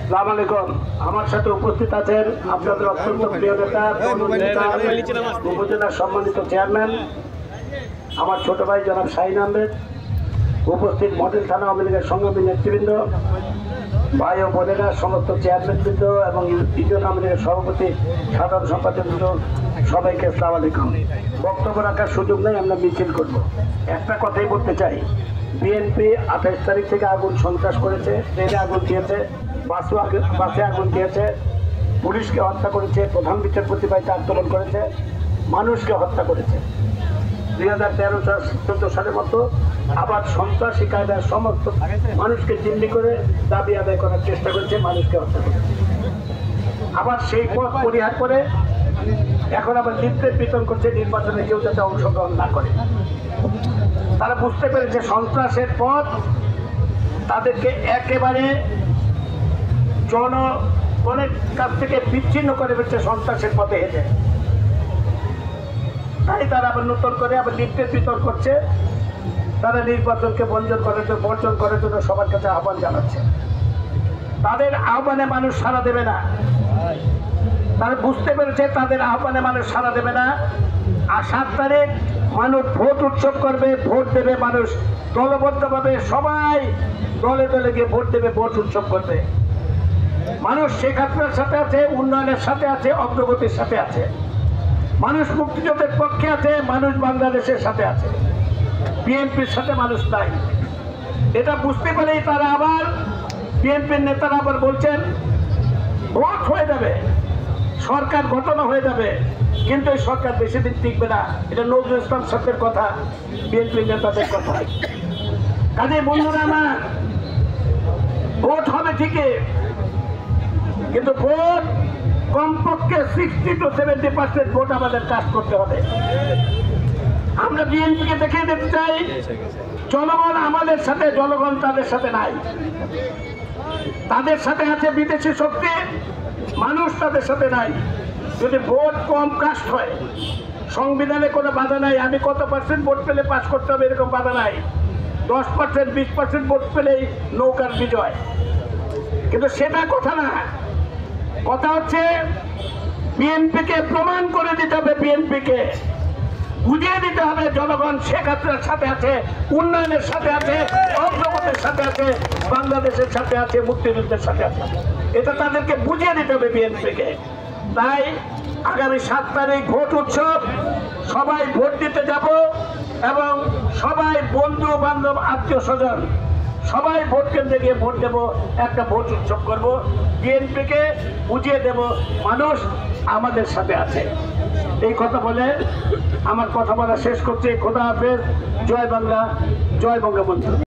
আসসালামু আলাইকুম। আমার সাথে উপস্থিত আছেন আপনাদের অত্যন্ত প্রিয় নেতা উপজেলার সম্মানিত চেয়ারম্যান আমার ছোট ভাই জনাব শাহিন আহমেদ, উপস্থিত মডেল থানা আওয়ামী লীগের সংগ্রামী নেতৃবৃন্দ, ভাই ও বোনেরা, সমস্ত চেয়ারম্যানবৃন্দ এবং ইউনিয়ন আওয়ামী লীগের সভাপতি, সাধারণ সম্পাদকবৃন্দ, সবাইকে আসসালামু আলাইকুম। বক্তব্য রাখার সুযোগ নেই, আমরা মিছিল করব। একটা কথাই বলতে চাই, বিএনপি 28 তারিখ থেকে আগুন সন্ত্রাস করেছে, ট্রেনে আগুন দিয়েছে, বাসে আগুন দিয়েছে, পুলিশকে হত্যা করেছে, প্রধান বিচারপতি বাড়িতে আন্দোলন করেছে, মানুষকে হত্যা করেছে। 2013-14 সালের মতো আবার সন্ত্রাসী কায়দায় সমস্ত মানুষকে জিম্মি করে দাবি আদায় করার চেষ্টা করেছে, মানুষকে হত্যা করেছে। আবার সেই পথ পরিহার করে এখন আবার লিফলেট বিতরণ করছে নির্বাচনে কেউ যাতে অংশগ্রহণ না করে। তারা বুঝতে পেরেছে সন্ত্রাসের পথ তাদেরকে একেবারে জনগণের কাছ থেকে বিচ্ছিন্ন করে ফেলছে সন্ত্রাসের পথে হেঁটে। তাই তারা আবার নতুন করে আবার লিফলেট বিতরণ করছে। তারা নির্বাচনকে বর্জন করার জন্য সবার কাছে আহ্বান জানাচ্ছে। তাদের আহ্বানে মানুষ সাড়া দেবে না। তারা বুঝতে পেরেছে তাদের আহ্বানে মানুষ সাড়া দেবে না। আর 7 তারিখ মানুষ ভোট উৎসব করবে, ভোট দেবে। মানুষ দলবদ্ধভাবে সবাই দলে দলে গিয়ে ভোট দেবে, ভোট উৎসব করবে। মানুষ শেখ হাসিনার সাথে আছে, উন্নয়নের সাথে আছে, অগ্রগতির সাথে আছে। মানুষ মুক্তিযুদ্ধের পক্ষে আছে, মানুষ বাংলাদেশের সাথে আছে। বিএনপির সাথে মানুষ নাই। এটা বুঝতে পারেই তারা আবার বিএনপির নেতারা আবার বলছেন ভোট হয়ে যাবে, সরকার গঠন হয়ে যাবে, কিন্তু এই সরকার বেশি দিন টিকবে না। এটা নজরুল ইসলাম সাহেবের কথা, বিএনপির নেতাদের কথা। কাজে বন্ধুরা, না ভোট হবে ঠিকই, কিন্তু ভোট কমপক্ষে 60 to 70% ভোট আমাদের কাজ করতে হবে। আমরা বিএনপিকে দেখিয়ে দিতে চাই জনগণ আমাদের সাথে, জনগণ তাদের সাথে নাই। তাদের সাথে আছে বিদেশি শক্তি, মানুষ তাদের সাথে নাই। যদি ভোট কম কাস্ট হয়, সংবিধানে কোনো বাধা নাই, আমি কত % ভোট পেলে পাস করতে হবে এরকম বাধা নাই। 10% 20% ভোট পেলেই নৌকার বিজয়। কিন্তু সেটা কথা না। কথা হচ্ছে বিএনপিকে প্রমাণ করে দিতে হবে, বিএনপিকে বুঝিয়ে দিতে হবে জনগণ শেখ হাসিনার সাথে আছে, উন্নয়নের সাথে আছে, অগ্রগতির সাথে আছে, বাংলাদেশের সাথে আছে, মুক্তিযুদ্ধের সাথে আছে। এটা তাদেরকে বুঝিয়ে দিতে হবে বিএনপিকে। তাই আগামী 7 তারিখ ভোট উৎসব, সবাই ভোট দিতে যাব এবং সবাই বন্ধু বান্ধব আত্মীয় স্বজন সবাই ভোট কেন্দ্রে গিয়ে ভোট দেব, একটা ভোট উৎসব করব। বিএনপিকে বুঝিয়ে দেব মানুষ আমাদের সাথে আছে। এই কথা বলে আমার কথা বলা শেষ করছি। খোদা হাফেজ। জয় বাংলা, জয় বঙ্গবন্ধু।